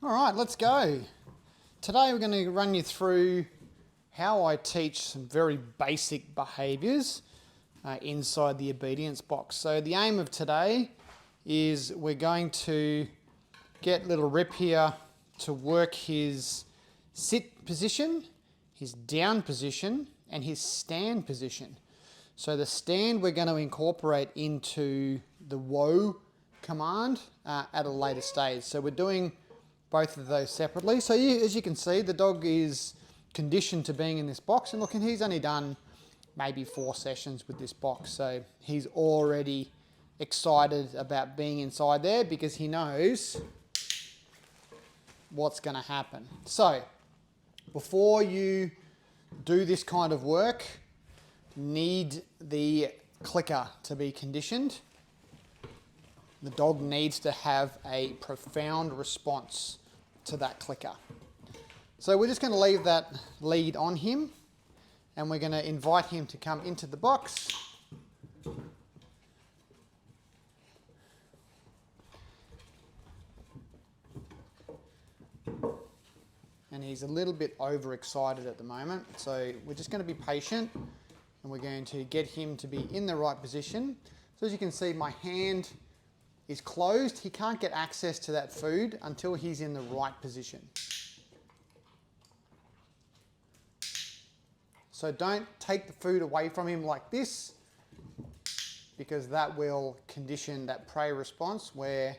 All right, let's go. Today we're going to run you through how I teach some very basic behaviours inside the obedience box. So the aim of today is we're going to get little Rip here to work his sit position, his down position, and his stand position. So the stand we're going to incorporate into the whoa command at a later stage. So we're doing both of those separately. So as you can see, the dog is conditioned to being in this box. And look, and he's only done maybe 4 sessions with this box. So he's already excited about being inside there because he knows what's going to happen. So before you do this kind of work, need the clicker to be conditioned. The dog needs to have a profound response to that clicker. So we're just going to leave that lead on him and we're going to invite him to come into the box. And he's a little bit overexcited at the moment, so we're just going to be patient and we're going to get him to be in the right position. So as you can see, my hand is closed. He can't get access to that food until he's in the right position. So don't take the food away from him like this, because that will condition that prey response where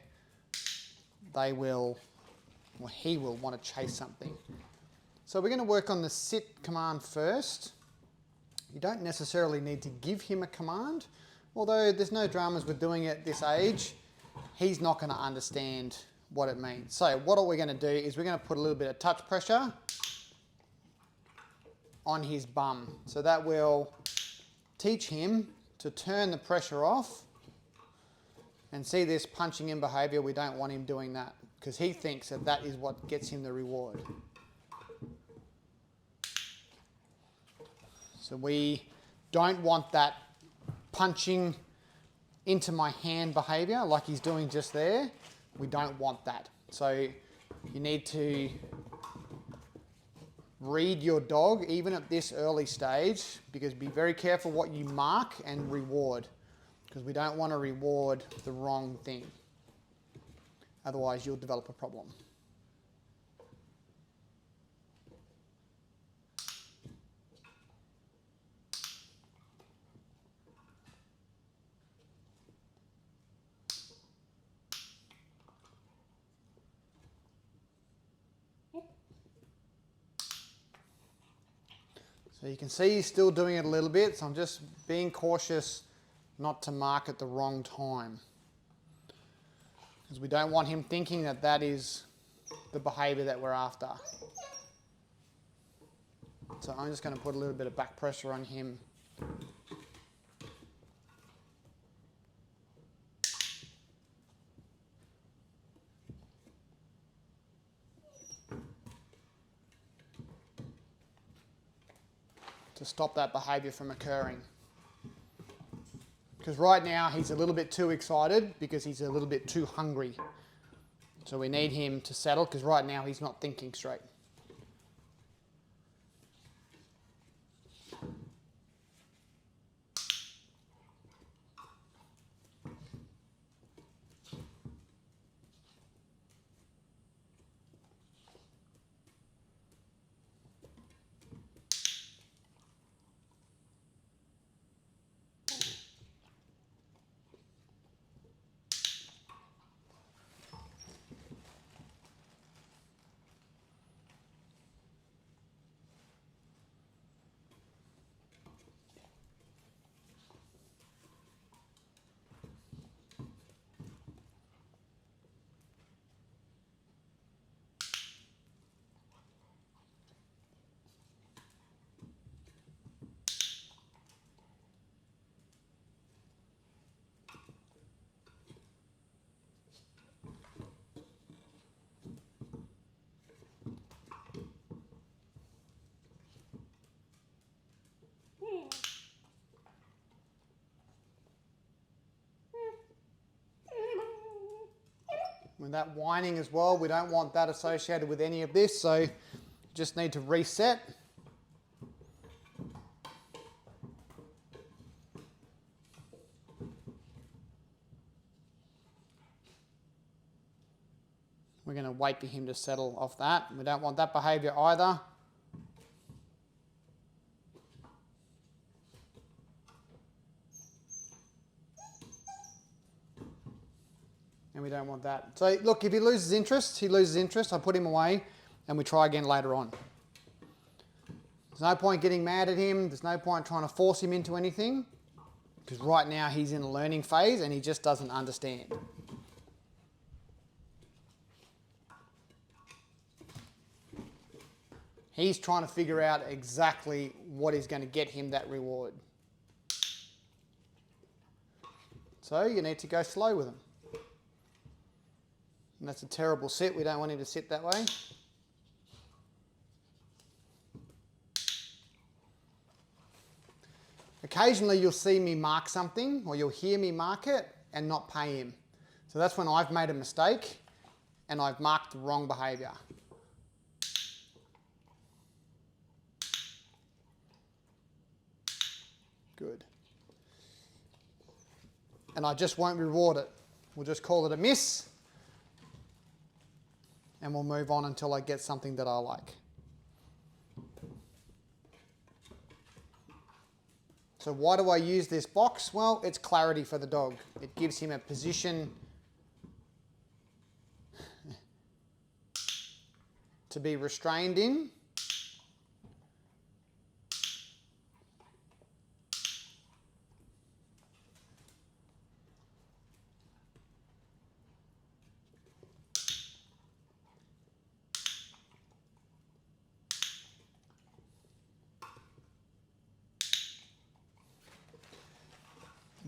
he will want to chase something. So we're going to work on the sit command first. You don't necessarily need to give him a command, although there's no dramas with doing it at this age. He's not going to understand what it means. So what we're going to do is we're going to put a little bit of touch pressure on his bum. So that will teach him to turn the pressure off. And see this punching in behaviour, we don't want him doing that because he thinks that that is what gets him the reward. So we don't want that punching into my hand behaviour like he's doing just there. We don't want that. So you need to read your dog even at this early stage, because be very careful what you mark and reward, because we don't want to reward the wrong thing. Otherwise you'll develop a problem. So you can see he's still doing it a little bit, so I'm just being cautious not to mark at the wrong time, because we don't want him thinking that that is the behaviour that we're after. So I'm just going to put a little bit of back pressure on him. To stop that behaviour from occurring. Because right now he's a little bit too excited because he's a little bit too hungry. So we need him to settle, because right now he's not thinking straight. And that whining as well, we don't want that associated with any of this, so you just need to reset. We're going to wait for him to settle off that. We don't want that behaviour either. And we don't want that. So look, if he loses interest, he loses interest. I put him away and we try again later on. There's no point getting mad at him. There's no point trying to force him into anything, because right now he's in a learning phase and he just doesn't understand. He's trying to figure out exactly what is going to get him that reward. So you need to go slow with him. And that's a terrible sit. We don't want him to sit that way. Occasionally you'll see me mark something, or you'll hear me mark it and not pay him. So that's when I've made a mistake and I've marked the wrong behaviour. Good. And I just won't reward it. We'll just call it a miss. And we'll move on until I get something that I like. So why do I use this box? Well, it's clarity for the dog. It gives him a position to be restrained in.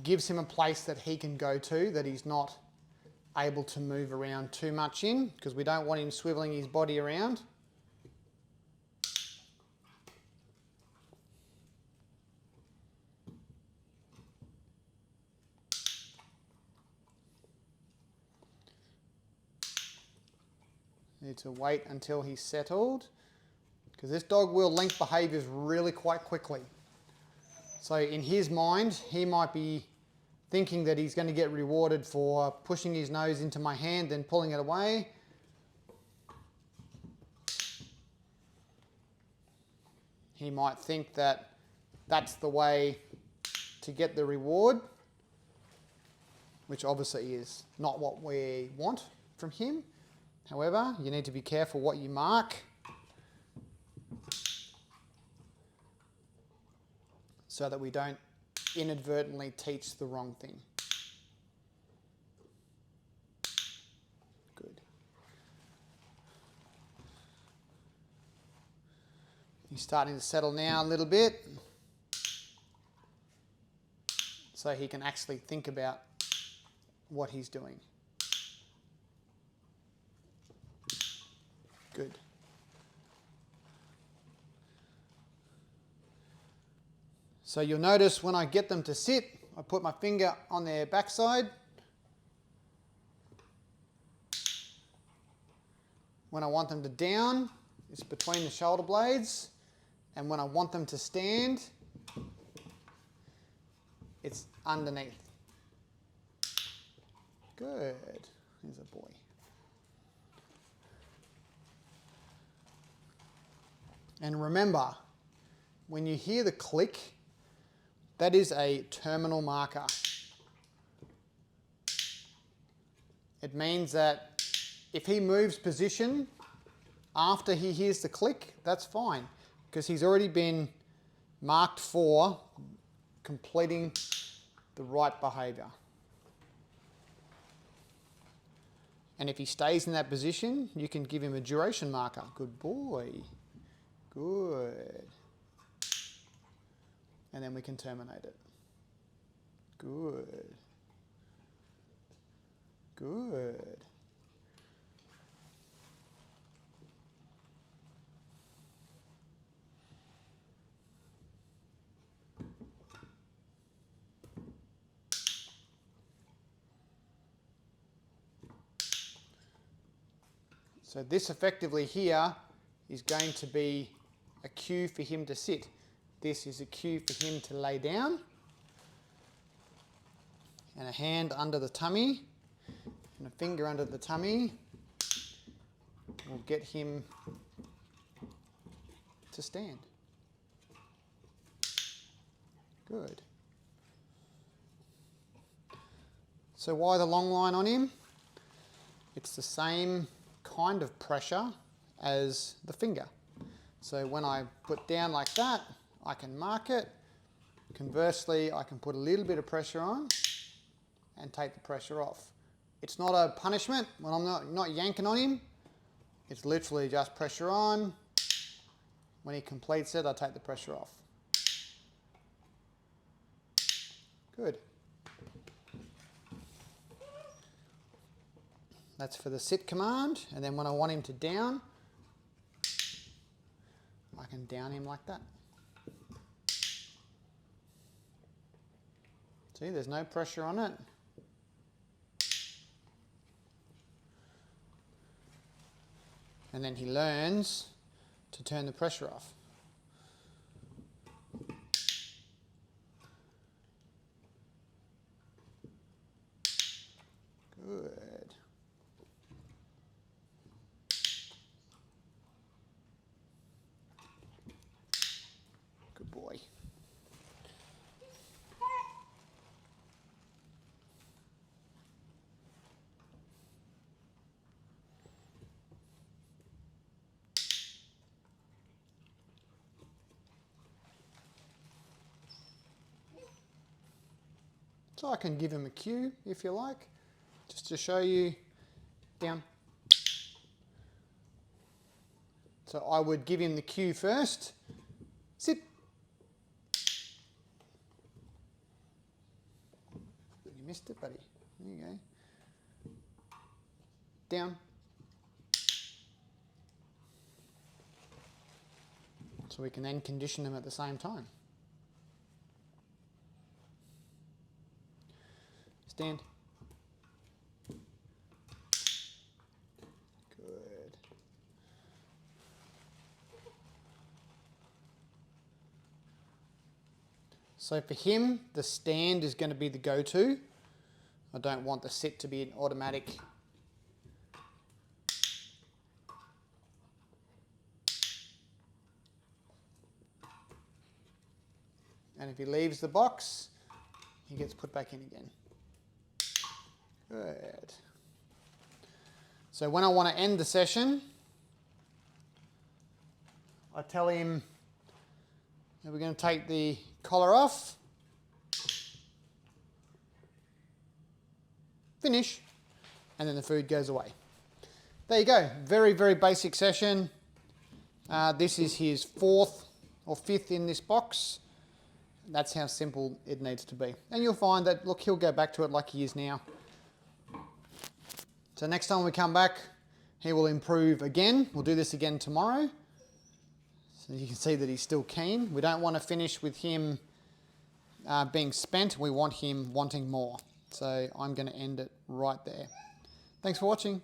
Gives him a place that he can go to that he's not able to move around too much in, because we don't want him swiveling his body around. Need to wait until he's settled, because this dog will link behaviours really quite quickly. So in his mind, he might be thinking that he's going to get rewarded for pushing his nose into my hand and pulling it away. He might think that that's the way to get the reward, which obviously is not what we want from him. However, you need to be careful what you mark, so that we don't inadvertently teach the wrong thing. Good. He's starting to settle now a little bit, so he can actually think about what he's doing. Good. So you'll notice when I get them to sit, I put my finger on their backside. When I want them to down, it's between the shoulder blades. And when I want them to stand, it's underneath. Good. Here's a boy. And remember, when you hear the click, that is a terminal marker. It means that if he moves position after he hears the click, that's fine, because he's already been marked for completing the right behaviour. And if he stays in that position, you can give him a duration marker. Good boy. Good. And then we can terminate it. Good. Good. So this effectively here is going to be a cue for him to sit. This is a cue for him to lay down. And a hand under the tummy and a finger under the tummy will get him to stand. Good. So why the long line on him? It's the same kind of pressure as the finger. So when I put down like that, I can mark it. Conversely, I can put a little bit of pressure on and take the pressure off. It's not a punishment when I'm not yanking on him. It's literally just pressure on. When he completes it, I take the pressure off. Good. That's for the sit command. And then when I want him to down, I can down him like that. See, there's no pressure on it. And then he learns to turn the pressure off. Good. Good boy. So I can give him a cue if you like, just to show you down. So I would give him the cue first. Sit. You missed it, buddy. There you go. Down. So we can then condition them at the same time. Stand. Good. So for him, the stand is going to be the go-to. I don't want the sit to be an automatic. And if he leaves the box, he gets put back in again. Good. So when I want to end the session, I tell him that we're going to take the collar off, finish, and then the food goes away. There you go. Very, very basic session. This is his 4th or 5th in this box. That's how simple it needs to be. And you'll find that, look, he'll go back to it like he is now. So next time we come back, he will improve again. We'll do this again tomorrow. So you can see that he's still keen. We don't want to finish with him being spent. We want him wanting more. So I'm going to end it right there. Thanks for watching.